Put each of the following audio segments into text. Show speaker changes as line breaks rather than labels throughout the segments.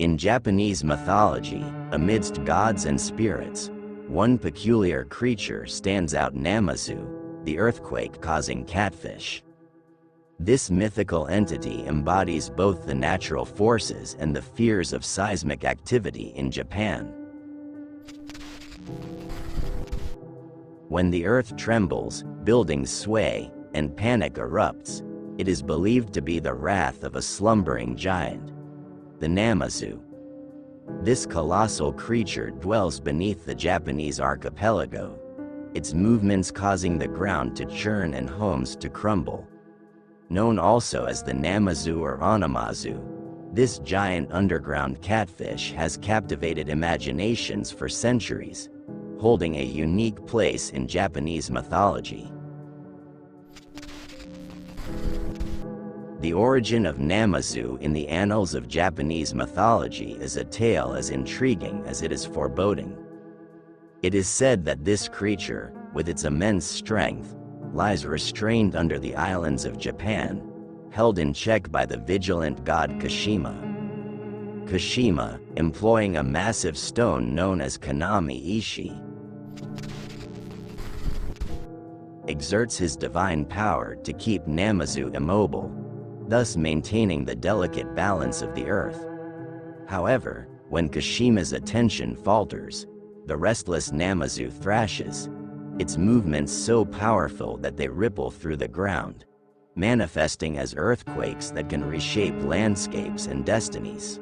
In Japanese mythology, amidst gods and spirits, one peculiar creature stands out: Namazu, the earthquake-causing catfish. This mythical entity embodies both the natural forces and the fears of seismic activity in Japan. When the earth trembles, buildings sway, and panic erupts, it is believed to be the wrath of a slumbering giant, the Namazu. This colossal creature dwells beneath the Japanese archipelago, its movements causing the ground to churn and homes to crumble. Known also as the Namazu or Ōnamazu, this giant underground catfish has captivated imaginations for centuries, holding a unique place in Japanese mythology. The origin of Namazu in the annals of Japanese mythology is a tale as intriguing as it is foreboding. It is said that this creature, with its immense strength, lies restrained under the islands of Japan, held in check by the vigilant god Kashima. Kashima, employing a massive stone known as Kanami-ishi, exerts his divine power to keep Namazu immobile, thus maintaining the delicate balance of the earth. However, when Kashima's attention falters, the restless Namazu thrashes, its movements so powerful that they ripple through the ground, manifesting as earthquakes that can reshape landscapes and destinies.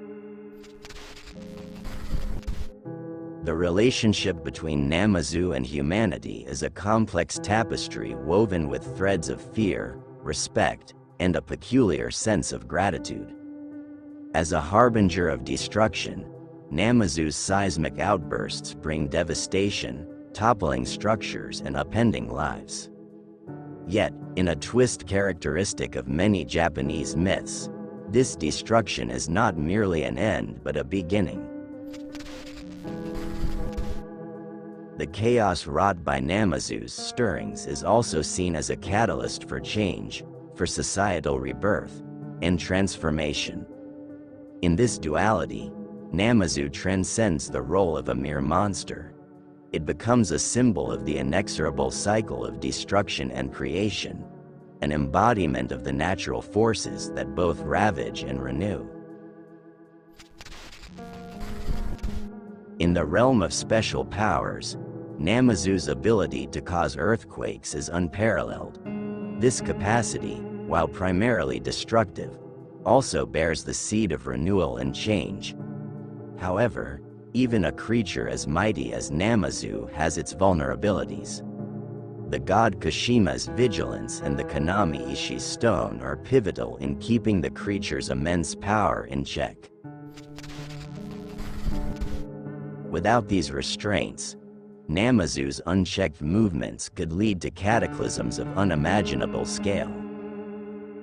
The relationship between Namazu and humanity is a complex tapestry woven with threads of fear, respect, and a peculiar sense of gratitude. As a harbinger of destruction, Namazu's seismic outbursts bring devastation, toppling structures and upending lives. Yet, in a twist characteristic of many Japanese myths, this destruction is not merely an end but a beginning. The chaos wrought by Namazu's stirrings is also seen as a catalyst for change, for societal rebirth, and transformation. In this duality, Namazu transcends the role of a mere monster. It becomes a symbol of the inexorable cycle of destruction and creation, an embodiment of the natural forces that both ravage and renew. In the realm of special powers, Namazu's ability to cause earthquakes is unparalleled. This capacity, while primarily destructive, also bears the seed of renewal and change. However, even a creature as mighty as Namazu has its vulnerabilities. The god Kashima's vigilance and the Kanami-ishi stone are pivotal in keeping the creature's immense power in check. Without these restraints, Namazu's unchecked movements could lead to cataclysms of unimaginable scale.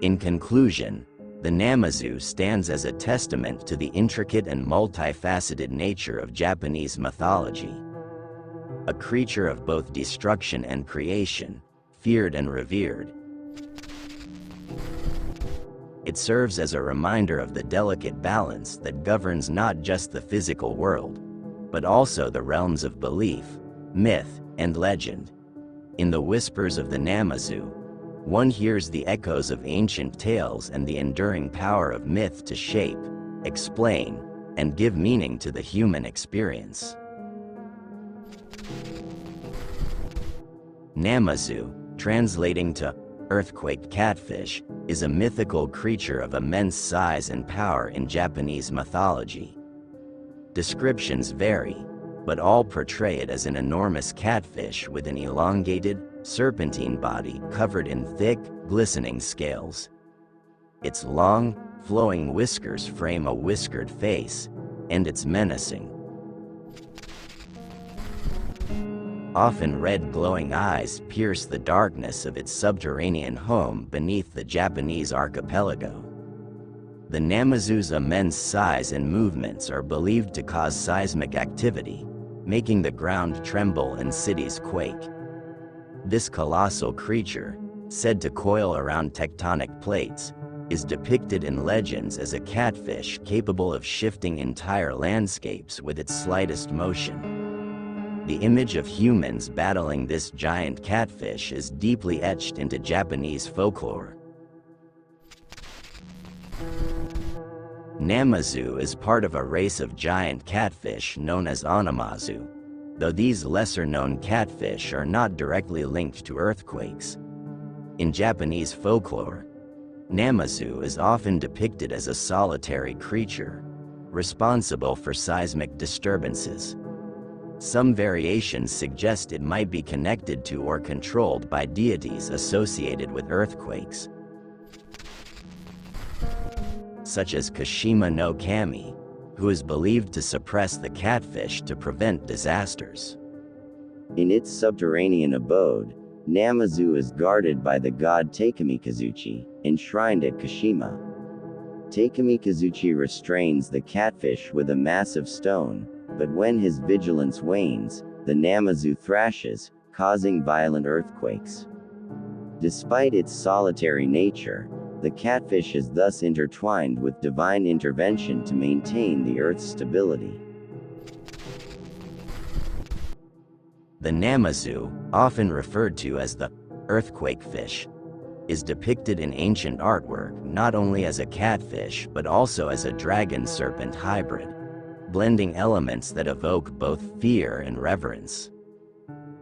In conclusion, the Namazu stands as a testament to the intricate and multifaceted nature of Japanese mythology. A creature of both destruction and creation, feared and revered. It serves as a reminder of the delicate balance that governs not just the physical world, but also the realms of belief, myth, and legend. In the whispers of the Namazu, one hears the echoes of ancient tales and the enduring power of myth to shape, explain, and give meaning to the human experience. Namazu, translating to earthquake catfish, is a mythical creature of immense size and power in Japanese mythology. Descriptions vary, but all portray it as an enormous catfish with an elongated, serpentine body covered in thick, glistening scales. Its long, flowing whiskers frame a whiskered face, and its menacing, often red glowing eyes pierce the darkness of its subterranean home beneath the Japanese archipelago. The Namazu's immense size and movements are believed to cause seismic activity, making the ground tremble and cities quake. This colossal creature, said to coil around tectonic plates, is depicted in legends as a catfish capable of shifting entire landscapes with its slightest motion. The image of humans battling this giant catfish is deeply etched into Japanese folklore. Namazu is part of a race of giant catfish known as Ōnamazu, though these lesser-known catfish are not directly linked to earthquakes. In Japanese folklore, Namazu is often depicted as a solitary creature, responsible for seismic disturbances. Some variations suggest it might be connected to or controlled by deities associated with earthquakes, such as Kashima no Kami, who is believed to suppress the catfish to prevent disasters.
In its subterranean abode, Namazu is guarded by the god Takemikazuchi, enshrined at Kashima. Takemikazuchi restrains the catfish with a massive stone, but when his vigilance wanes, the Namazu thrashes, causing violent earthquakes. Despite its solitary nature, the catfish is thus intertwined with divine intervention to maintain the Earth's stability.
The Namazu, often referred to as the earthquake fish, is depicted in ancient artwork not only as a catfish but also as a dragon-serpent hybrid, blending elements that evoke both fear and reverence.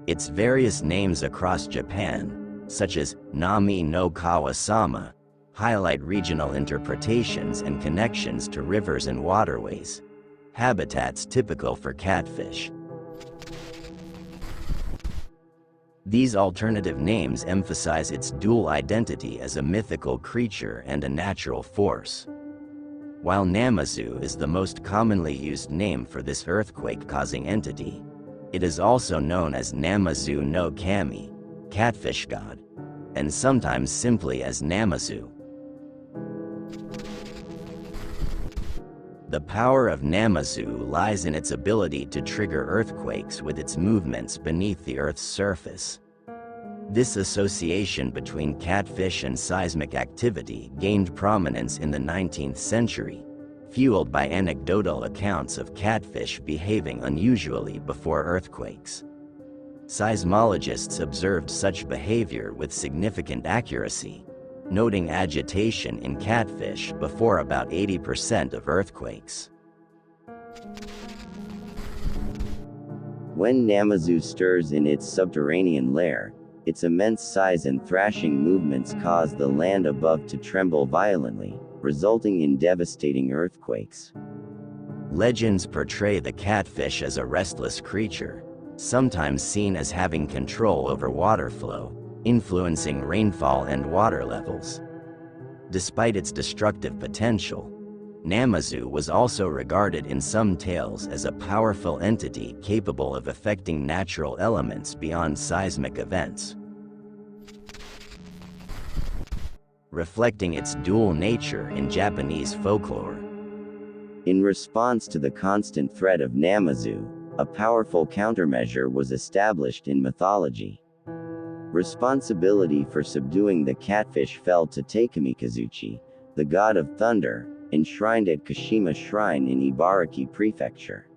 Its various names across Japan, such as Nami no Kawasama, highlight regional interpretations and connections to rivers and waterways, habitats typical for catfish. These alternative names emphasize its dual identity as a mythical creature and a natural force. While Namazu is the most commonly used name for this earthquake-causing entity, it is also known as Namazu no Kami, catfish god, and sometimes simply as Namazu. The power of Namazu lies in its ability to trigger earthquakes with its movements beneath the Earth's surface. This association between catfish and seismic activity gained prominence in the 19th century, fueled by anecdotal accounts of catfish behaving unusually before earthquakes. Seismologists observed such behavior with significant accuracy, noting agitation in catfish before about 80% of earthquakes.
When Namazu stirs in its subterranean lair, its immense size and thrashing movements cause the land above to tremble violently, resulting in devastating earthquakes.
Legends portray the catfish as a restless creature, sometimes seen as having control over water flow, influencing rainfall and water levels. Despite its destructive potential, Namazu was also regarded in some tales as a powerful entity capable of affecting natural elements beyond seismic events. Reflecting its dual nature in Japanese folklore.
In response to the constant threat of Namazu, a powerful countermeasure was established in mythology. Responsibility for subduing the catfish fell to Takemikazuchi, the god of thunder, enshrined at Kashima Shrine in Ibaraki Prefecture.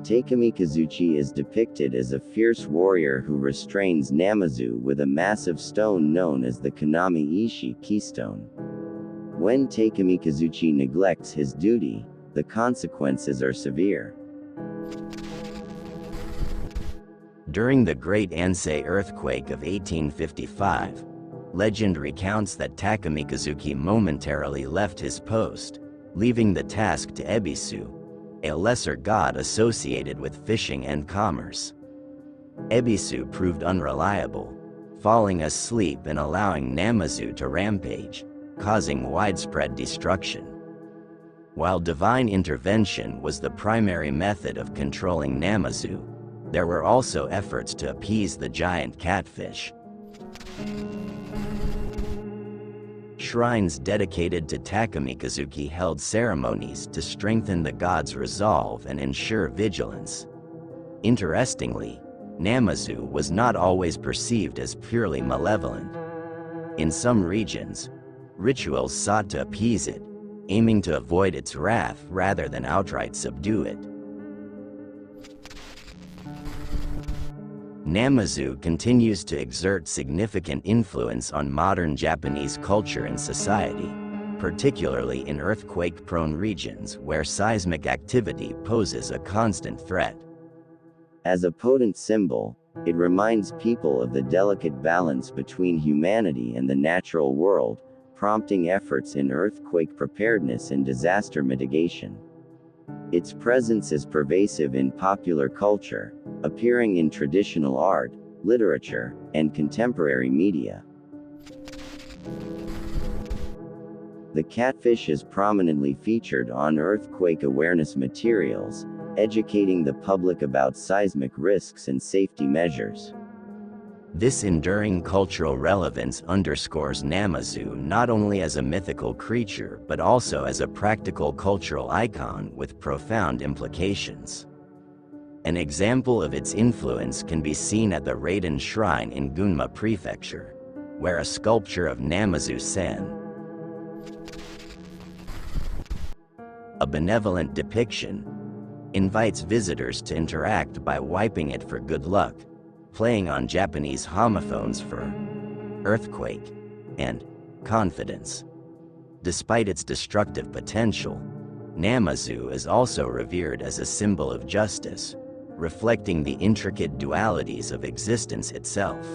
Takemikazuchi is depicted as a fierce warrior who restrains Namazu with a massive stone known as the Kanami Ishi keystone. When Takemikazuchi neglects his duty, the consequences are severe.
During the Great Ansei earthquake of 1855, legend recounts that Takemikazuchi momentarily left his post, leaving the task to Ebisu, a lesser god associated with fishing and commerce. Ebisu proved unreliable, falling asleep and allowing Namazu to rampage, causing widespread destruction. While divine intervention was the primary method of controlling Namazu, there were also efforts to appease the giant catfish. Shrines dedicated to Takemikazuchi held ceremonies to strengthen the god's resolve and ensure vigilance. Interestingly, Namazu was not always perceived as purely malevolent. In some regions, Rituals sought to appease it, aiming to avoid its wrath rather than outright subdue it. Namazu continues to exert significant influence on modern Japanese culture and society, particularly in earthquake-prone regions where seismic activity poses a constant threat.
As a potent symbol, it reminds people of the delicate balance between humanity and the natural world, prompting efforts in earthquake preparedness and disaster mitigation. Its presence is pervasive in popular culture, appearing in traditional art, literature, and contemporary media. The catfish is prominently featured on earthquake awareness materials, educating the public about seismic risks and safety measures.
This enduring cultural relevance underscores Namazu not only as a mythical creature but also as a practical cultural icon with profound implications. An example of its influence can be seen at the Reiden Shrine in Gunma Prefecture, where a sculpture of Namazu-sen, a benevolent depiction, invites visitors to interact by wiping it for good luck, playing on Japanese homophones for earthquake and confidence. Despite its destructive potential, Namazu is also revered as a symbol of justice, reflecting the intricate dualities of existence itself.